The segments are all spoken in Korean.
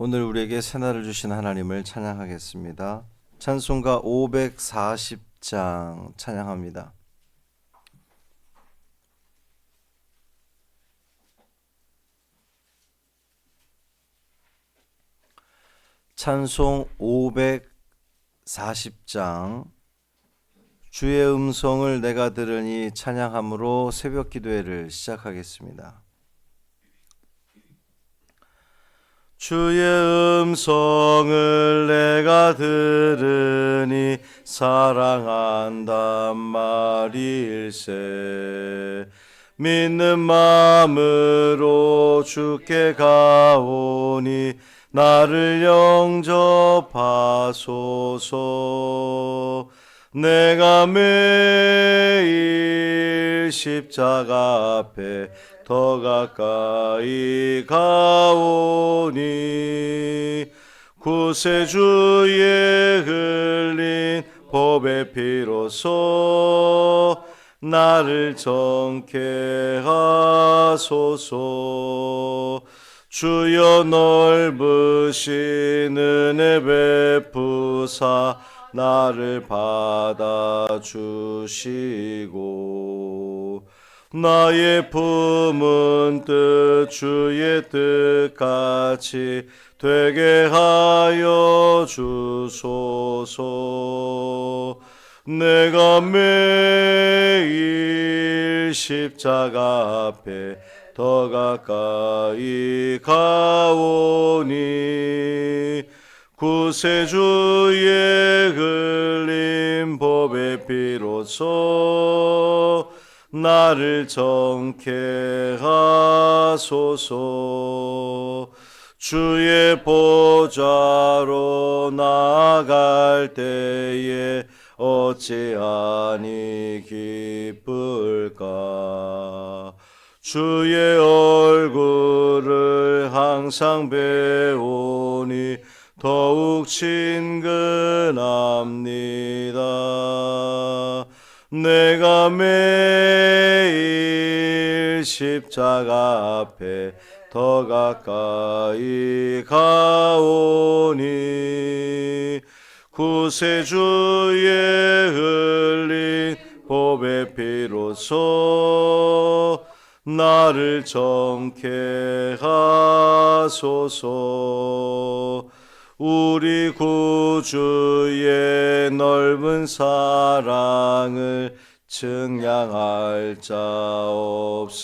오늘 우리에게 새날을 주신 하나님을 찬양하겠습니다. 찬송가 540장 찬양합니다. 찬송 540장 주의 음성을 내가 들으니 찬양함으로 새벽 기도회를 시작하겠습니다. 주의 음성을 내가 들으니 사랑한단 말일세. 믿는 마음으로 주께 가오니 나를 영접하소서. 내가 매일 십자가 앞에 더 가까이 가오니 구세주의 흘린 보배 피로써 나를 정케 하소서. 주여 넓으신 은혜 베푸사 나를 받아주시고 나의 품은 뜻 주의 뜻같이 되게 하여 주소서. 내가 매일 십자가 앞에 더 가까이 가오니 구세주의 흘린 보배 피로써 나를 정케 하소서. 주의 보좌로 나아갈 때에 어찌하니 기쁠까. 주의 얼굴을 항상 배우니 더욱 친근합니다. 내가 매일 십자가 앞에 더 가까이 가오니 구세주의 흘린 보배 피로써 나를 정케 하소서. 우리 구주의 넓은 사랑을 증량할 자 없으며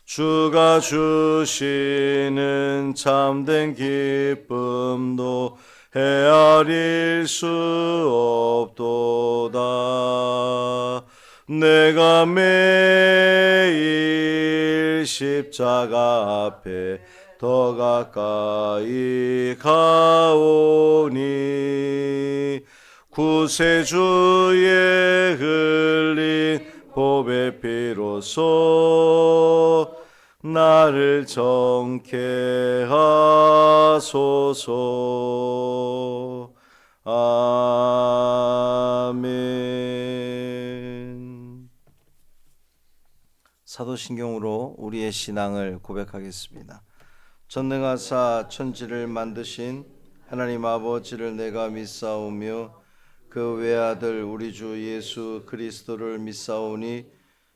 주가 주시는 참된 기쁨도 헤아릴 수 없도다. 내가 매일 십자가 앞에 더 가까이 가오니 구세주의 흘린 보배 피로써 나를 정케 하소서. 아멘. 사도신경으로 우리의 신앙을 고백하겠습니다. 전능하사 천지를 만드신 하나님 아버지를 내가 믿사오며 그 외아들 우리 주 예수 그리스도를 믿사오니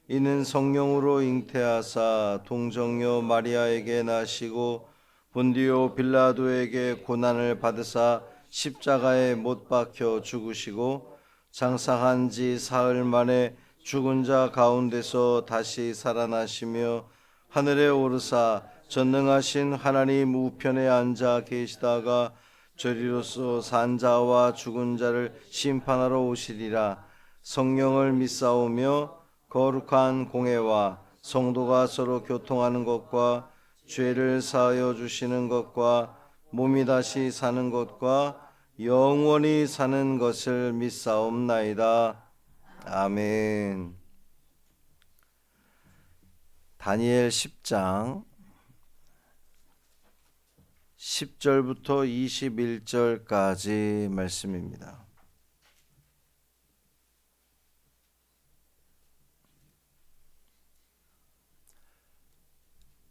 이는 성령으로 잉태하사 동정녀 마리아에게 나시고 본디오 빌라도에게 고난을 받으사 십자가에 못 박혀 죽으시고 장사한 지 사흘 만에 죽은 자 가운데서 다시 살아나시며 하늘에 오르사 전능하신 하나님 우편에 앉아 계시다가 저리로서 산 자와 죽은 자를 심판하러 오시리라. 성령을 믿사오며 거룩한 공회와 성도가 서로 교통하는 것과 죄를 사하여 주시는 것과 몸이 다시 사는 것과 영원히 사는 것을 믿사옵나이다. 아멘. 다니엘 10장 10절부터 21절까지 말씀입니다.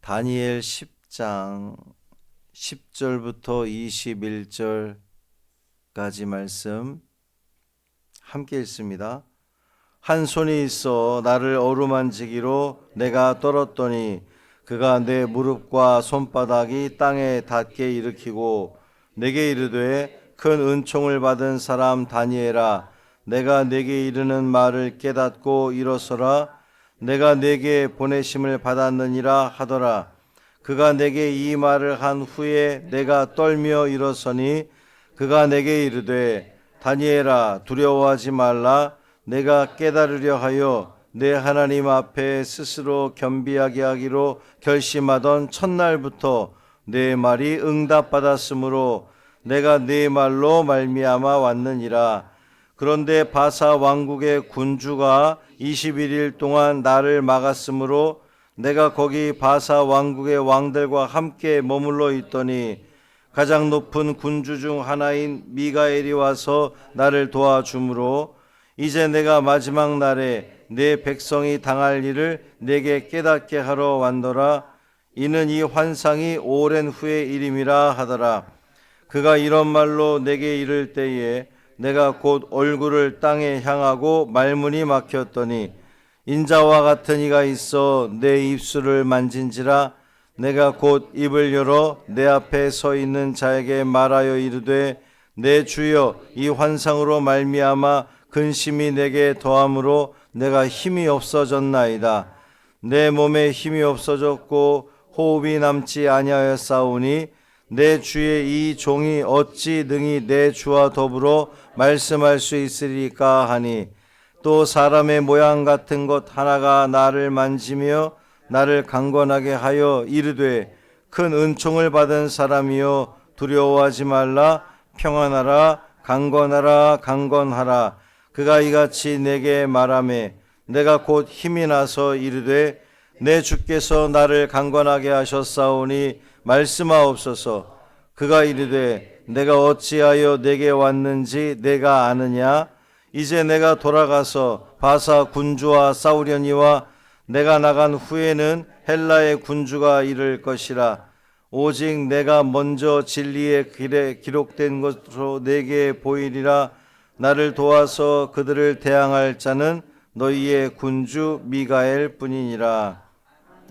다니엘 10장 10장 10절부터 21절까지 말씀 함께 읽습니다. 한 손이 있어 나를 어루만지기로 내가 떨었더니 그가 내 무릎과 손바닥이 땅에 닿게 일으키고 내게 이르되 큰 은총을 받은 사람 다니엘아, 내가 내게 이르는 말을 깨닫고 일어서라. 내가 내게 보내심을 받았느니라 하더라. 그가 내게 이 말을 한 후에 내가 떨며 일어서니 그가 내게 이르되 다니엘아, 두려워하지 말라. 내가 깨달으려 하여 내 하나님 앞에 스스로 겸비하게 하기로 결심하던 첫날부터 내 말이 응답받았으므로 내가 네 말로 말미암아 왔느니라. 그런데 바사 왕국의 군주가 21일 동안 나를 막았으므로 내가 거기 바사 왕국의 왕들과 함께 머물러 있더니 가장 높은 군주 중 하나인 미가엘이 와서 나를 도와주므로 이제 내가 마지막 날에 내 백성이 당할 일을 내게 깨닫게 하러 왔노라. 이는 이 환상이 오랜 후의 일임이라 하더라. 그가 이런 말로 내게 이를 때에 내가 곧 얼굴을 땅에 향하고 말문이 막혔더니 인자와 같은 이가 있어 내 입술을 만진지라. 내가 곧 입을 열어 내 앞에 서 있는 자에게 말하여 이르되 내 주여, 이 환상으로 말미암아 근심이 내게 더함으로 내가 힘이 없어졌나이다. 내 몸에 힘이 없어졌고 호흡이 남지 아니하였사오니 내 주의 이 종이 어찌 능히 내 주와 더불어 말씀할 수 있으리까 하니 또 사람의 모양 같은 것 하나가 나를 만지며 나를 강권하게 하여 이르되 큰 은총을 받은 사람이여 두려워하지 말라. 평안하라. 강권하라. 강권하라. 그가 이같이 내게 말하매 내가 곧 힘이 나서 이르되 내 주께서 나를 강권하게 하셨사오니 말씀하옵소서. 그가 이르되 내가 어찌하여 내게 왔는지 내가 아느냐. 이제 내가 돌아가서 바사 군주와 싸우려니와 내가 나간 후에는 헬라의 군주가 이를 것이라. 오직 내가 먼저 진리의 길에 기록된 것으로 내게 보이리라. 나를 도와서 그들을 대항할 자는 너희의 군주 미가엘 뿐이니라.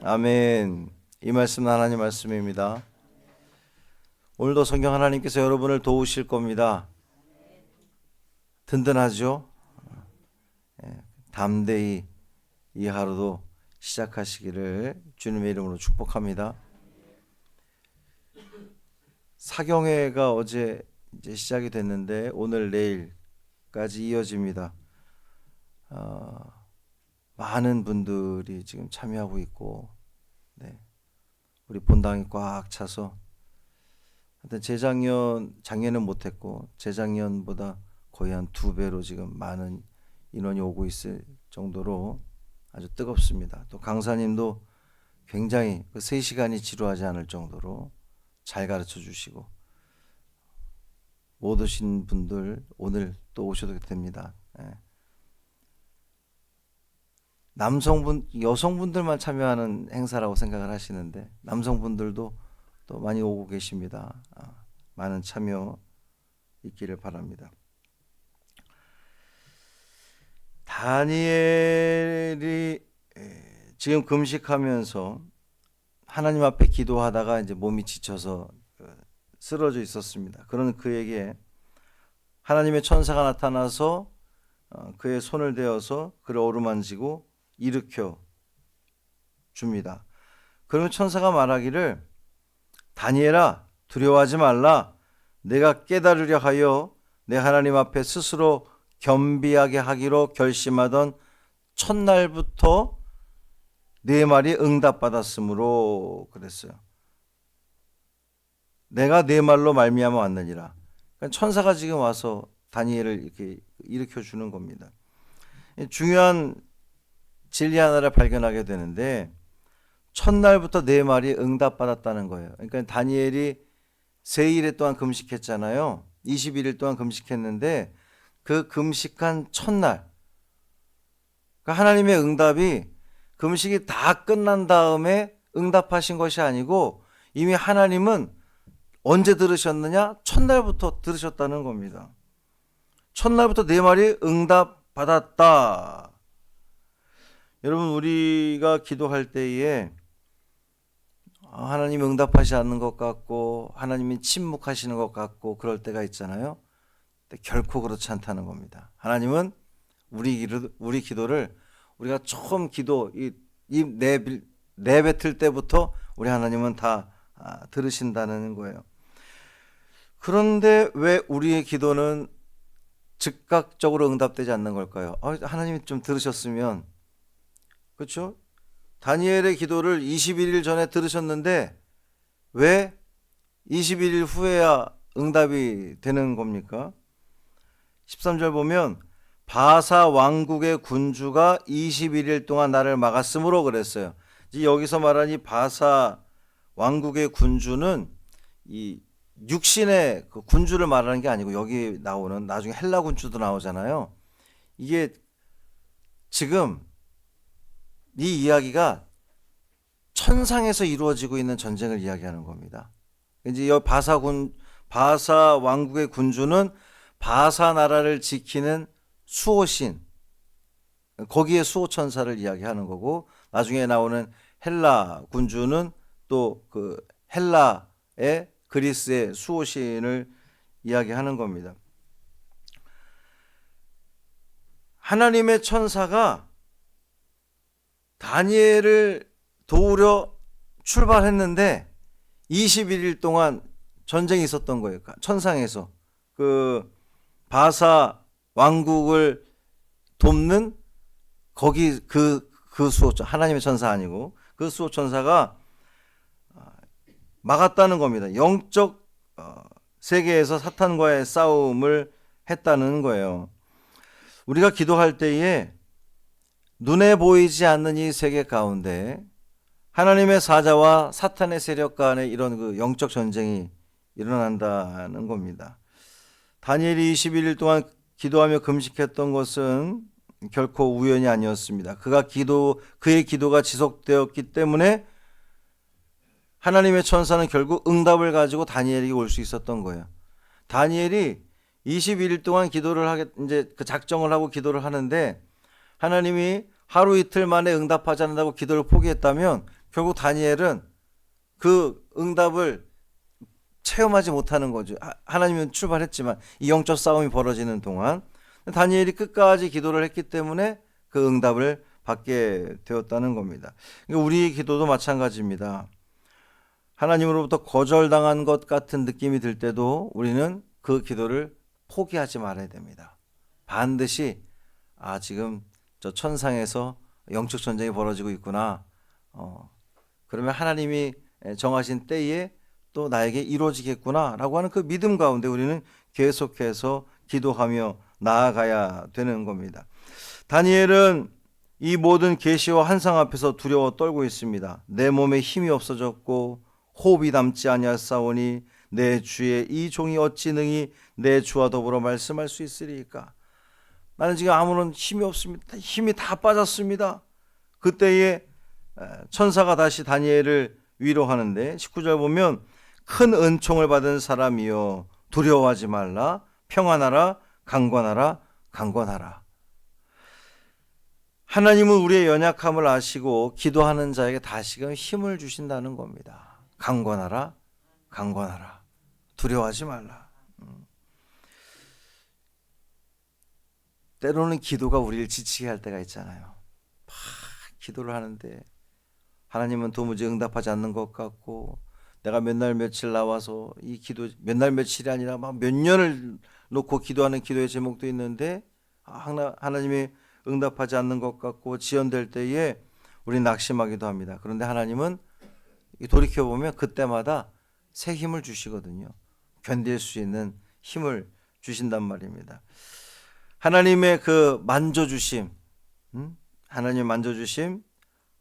아멘. 이 말씀은 하나님 말씀입니다. 오늘도 성경 하나님께서 여러분을 도우실 겁니다. 든든하죠? 담대히 이 하루도 시작하시기를 주님의 이름으로 축복합니다. 사경회가 어제 이제 시작이 됐는데 오늘 내일까지 이어집니다. 많은 분들이 지금 참여하고 있고, 우리 본당이 꽉 차서 하여튼 작년은 못했고 재작년보다 거의 한 2배로 지금 많은 인원이 오고 있을 정도로 아주 뜨겁습니다. 또 강사님도 굉장히 3시간이 지루하지 않을 정도로 잘 가르쳐 주시고, 못 오신 분들 오늘 또 오셔도 됩니다. 여성분들만 참여하는 행사라고 생각을 하시는데 남성분들도 또 많이 오고 계십니다. 많은 참여 있기를 바랍니다. 다니엘이 지금 금식하면서 하나님 앞에 기도하다가 이제 몸이 지쳐서 쓰러져 있었습니다. 그런 그에게 하나님의 천사가 나타나서 그의 손을 대어서 그를 어루만지고 일으켜 줍니다. 그러면 천사가 말하기를 다니엘아, 두려워하지 말라. 내가 깨달으려 하여 내 하나님 앞에 스스로 겸비하게 하기로 결심하던 첫날부터 네 말이 응답받았으므로 그랬어요. 내가 네 말로 말미암아 왔느니라. 그러니까 천사가 지금 와서 다니엘을 이렇게 일으켜 주는 겁니다. 중요한 진리 하나를 발견하게 되는데 첫날부터 네 말이 응답받았다는 거예요. 그러니까 다니엘이 세일 동안 금식했잖아요. 21일 동안 금식했는데 그 금식한 첫날, 그러니까 하나님의 응답이 금식이 다 끝난 다음에 응답하신 것이 아니고 이미 하나님은 언제 들으셨느냐? 첫날부터 들으셨다는 겁니다. 첫날부터 내 말이 응답받았다. 여러분, 우리가 기도할 때에 하나님이 응답하지 않는 것 같고 하나님이 침묵하시는 것 같고 그럴 때가 있잖아요. 근데 결코 그렇지 않다는 겁니다. 하나님은 우리 기도를 우리가 처음 기도 내뱉을 때부터 우리 하나님은 다 들으신다는 거예요. 그런데 왜 우리의 기도는 즉각적으로 응답되지 않는 걸까요? 하나님이 좀 들으셨으면, 그렇죠? 다니엘의 기도를 21일 전에 들으셨는데 왜 21일 후에야 응답이 되는 겁니까? 13절 보면 바사 왕국의 군주가 21일 동안 나를 막았으므로 그랬어요. 여기서 말하는 이 바사 왕국의 군주는 이 육신의 그 군주를 말하는 게 아니고, 여기 나오는 나중에 헬라 군주도 나오잖아요. 이게 지금 이 이야기가 천상에서 이루어지고 있는 전쟁을 이야기하는 겁니다. 이제 이 바사 왕국의 군주는 바사 나라를 지키는 수호신, 거기에 수호천사를 이야기하는 거고, 나중에 나오는 헬라 군주는 또 그 헬라의 그리스의 수호신을 이야기하는 겁니다. 하나님의 천사가 다니엘을 도우려 출발했는데 21일 동안 전쟁이 있었던 거예요. 천상에서 그 바사 왕국을 돕는 거기 그 수호천, 하나님의 천사 아니고 그 수호천사가 막았다는 겁니다. 영적 세계에서 사탄과의 싸움을 했다는 거예요. 우리가 기도할 때에 눈에 보이지 않는 이 세계 가운데 하나님의 사자와 사탄의 세력 간의 이런 그 영적 전쟁이 일어난다는 겁니다. 다니엘이 21일 동안 기도하며 금식했던 것은 결코 우연이 아니었습니다. 그의 기도가 지속되었기 때문에 하나님의 천사는 결국 응답을 가지고 다니엘에게 올 수 있었던 거예요. 다니엘이 21일 동안 이제 그 작정을 하고 기도를 하는데 하나님이 하루 이틀 만에 응답하지 않는다고 기도를 포기했다면 결국 다니엘은 그 응답을 체험하지 못하는 거죠. 하나님은 출발했지만 이 영적 싸움이 벌어지는 동안 다니엘이 끝까지 기도를 했기 때문에 그 응답을 받게 되었다는 겁니다. 우리의 기도도 마찬가지입니다. 하나님으로부터 거절당한 것 같은 느낌이 들 때도 우리는 그 기도를 포기하지 말아야 됩니다. 반드시 지금 저 천상에서 영적 전쟁이 벌어지고 있구나. 그러면 하나님이 정하신 때에 또 나에게 이루어지겠구나 라고 하는 그 믿음 가운데 우리는 계속해서 기도하며 나아가야 되는 겁니다. 다니엘은 이 모든 계시와 환상 앞에서 두려워 떨고 있습니다. 내 몸에 힘이 없어졌고 호흡이 남지 아니하사오니 내 주의 이 종이 어찌 능히 내 주와 더불어 말씀할 수 있으리까? 나는 지금 아무런 힘이 없습니다. 힘이 다 빠졌습니다. 그때에 천사가 다시 다니엘을 위로하는데 19절 보면 큰 은총을 받은 사람이여 두려워하지 말라. 평안하라. 강권하라. 강권하라. 하나님은 우리의 연약함을 아시고 기도하는 자에게 다시금 힘을 주신다는 겁니다. 강권하라. 강권하라. 두려워하지 말라. 때로는 기도가 우리를 지치게 할 때가 있잖아요. 막 기도를 하는데 하나님은 도무지 응답하지 않는 것 같고, 내가 몇 날 며칠 나와서 이 기도 몇 날 며칠이 아니라 막 몇 년을 놓고 기도하는 기도의 제목도 있는데 하나님이 응답하지 않는 것 같고 지연될 때에 우리 낙심하기도 합니다. 그런데 하나님은 돌이켜보면 그때마다 새 힘을 주시거든요. 견딜 수 있는 힘을 주신단 말입니다. 하나님의 그 만져주심, 하나님의 만져주심,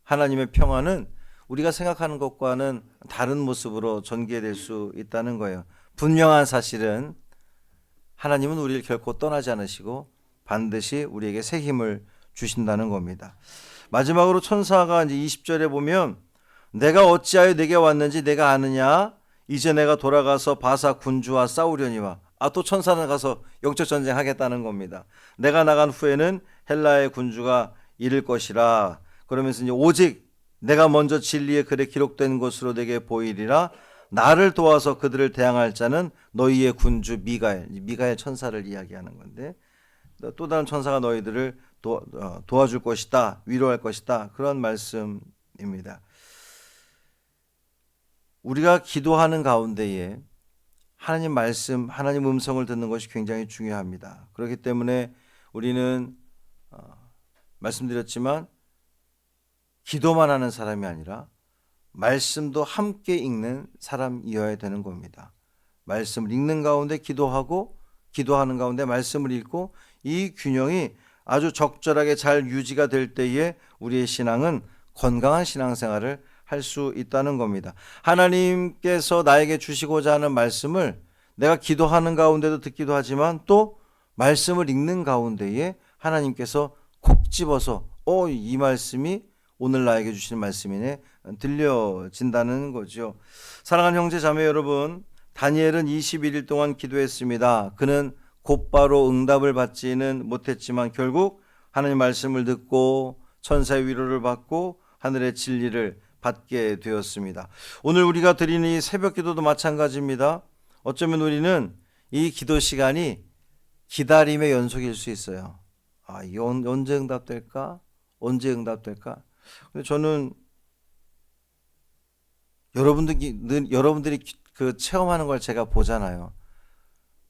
하나님의 평화는 우리가 생각하는 것과는 다른 모습으로 전개될 수 있다는 거예요. 분명한 사실은 하나님은 우리를 결코 떠나지 않으시고 반드시 우리에게 새 힘을 주신다는 겁니다. 마지막으로 천사가 이제 20절에 보면 내가 어찌하여 내게 왔는지 내가 아느냐? 이제 내가 돌아가서 바사 군주와 싸우려니와. 또 천사는 가서 영적 전쟁 하겠다는 겁니다. 내가 나간 후에는 헬라의 군주가 이를 것이라. 그러면서 이제 오직 내가 먼저 진리의 글에 기록된 것으로 내게 보이리라. 나를 도와서 그들을 대항할 자는 너희의 군주 미가엘 천사를 이야기하는 건데, 또 다른 천사가 너희들을 도와줄 것이다, 위로할 것이다, 그런 말씀입니다. 우리가 기도하는 가운데에 하나님 말씀, 하나님 음성을 듣는 것이 굉장히 중요합니다. 그렇기 때문에 우리는 말씀드렸지만 기도만 하는 사람이 아니라 말씀도 함께 읽는 사람이어야 되는 겁니다. 말씀을 읽는 가운데 기도하고, 기도하는 가운데 말씀을 읽고, 이 균형이 아주 적절하게 잘 유지가 될 때에 우리의 신앙은 건강한 신앙생활을 할 수 있다는 겁니다. 하나님께서 나에게 주시고자 하는 말씀을 내가 기도하는 가운데도 듣기도 하지만, 또 말씀을 읽는 가운데에 하나님께서 콕 집어서 이 말씀이 오늘 나에게 주시는 말씀이네, 들려진다는 거죠. 사랑하는 형제 자매 여러분, 다니엘은 21일 동안 기도했습니다. 그는 곧바로 응답을 받지는 못했지만 결국 하나님 말씀을 듣고 천사의 위로를 받고 하늘의 진리를 받게 되었습니다. 오늘 우리가 드리는 이 새벽 기도도 마찬가지입니다. 어쩌면 우리는 이 기도 시간이 기다림의 연속일 수 있어요. 이게 언제 응답될까? 언제 응답될까? 근데 저는 여러분들이 그 체험하는 걸 제가 보잖아요.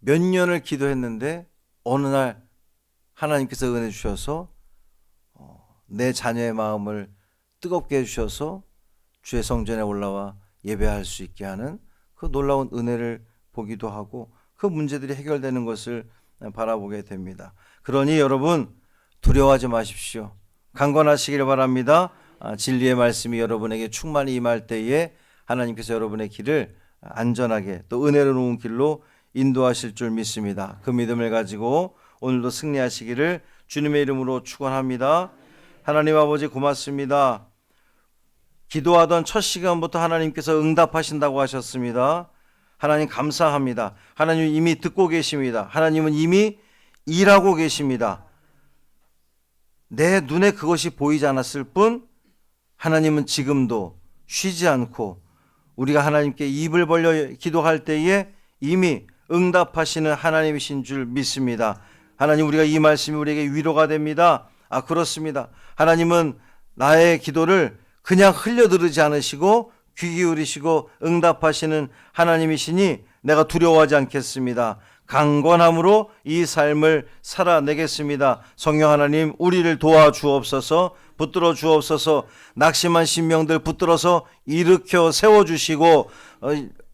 몇 년을 기도했는데 어느 날 하나님께서 은혜 주셔서 내 자녀의 마음을 뜨겁게 해주셔서 주의 성전에 올라와 예배할 수 있게 하는 그 놀라운 은혜를 보기도 하고, 그 문제들이 해결되는 것을 바라보게 됩니다. 그러니 여러분, 두려워하지 마십시오. 강건하시길 바랍니다. 진리의 말씀이 여러분에게 충만히 임할 때에 하나님께서 여러분의 길을 안전하게 또 은혜로운 길로 인도하실 줄 믿습니다. 그 믿음을 가지고 오늘도 승리하시기를 주님의 이름으로 축원합니다. 하나님 아버지 고맙습니다. 기도하던 첫 시간부터 하나님께서 응답하신다고 하셨습니다. 하나님 감사합니다. 하나님 이미 듣고 계십니다. 하나님은 이미 일하고 계십니다. 내 눈에 그것이 보이지 않았을 뿐 하나님은 지금도 쉬지 않고 우리가 하나님께 입을 벌려 기도할 때에 이미 응답하시는 하나님이신 줄 믿습니다. 하나님, 우리가 이 말씀이 우리에게 위로가 됩니다. 그렇습니다. 하나님은 나의 기도를 그냥 흘려들으지 않으시고 귀 기울이시고 응답하시는 하나님이시니 내가 두려워하지 않겠습니다. 강건함으로 이 삶을 살아내겠습니다. 성령 하나님, 우리를 도와주옵소서, 붙들어 주옵소서. 낙심한 심령들 붙들어서 일으켜 세워주시고,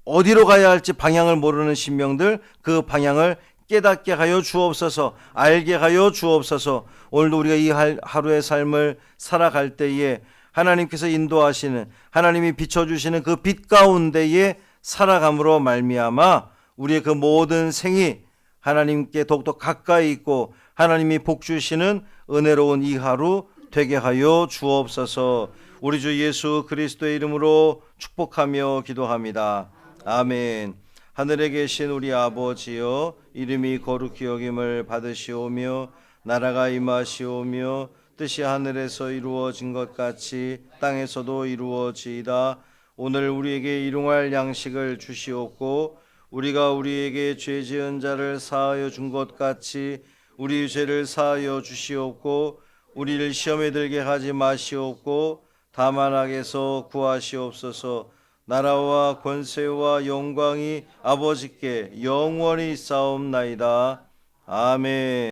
어디로 가야 할지 방향을 모르는 심령들 그 방향을 깨닫게 하여 주옵소서, 알게 하여 주옵소서. 오늘도 우리가 이 하루의 삶을 살아갈 때에 하나님께서 인도하시는, 하나님이 비춰주시는 그 빛 가운데에 살아감으로 말미암아 우리의 그 모든 생이 하나님께 더욱더 가까이 있고 하나님이 복 주시는 은혜로운 이 하루 되게 하여 주옵소서. 우리 주 예수 그리스도의 이름으로 축복하며 기도합니다. 아멘. 하늘에 계신 우리 아버지여, 이름이 거룩히 여김을 받으시오며 나라가 임하시오며 뜻이 하늘에서 이루어진 것 같이 땅에서도 이루어지이다. 오늘 우리에게 일용할 양식을 주시옵고 우리가 우리에게 죄 지은 자를 사하여 준 것 같이 우리 죄를 사하여 주시옵고 우리를 시험에 들게 하지 마시옵고 다만 악에서 구하시옵소서. 나라와 권세와 영광이 아버지께 영원히 있사옵나이다. 아멘.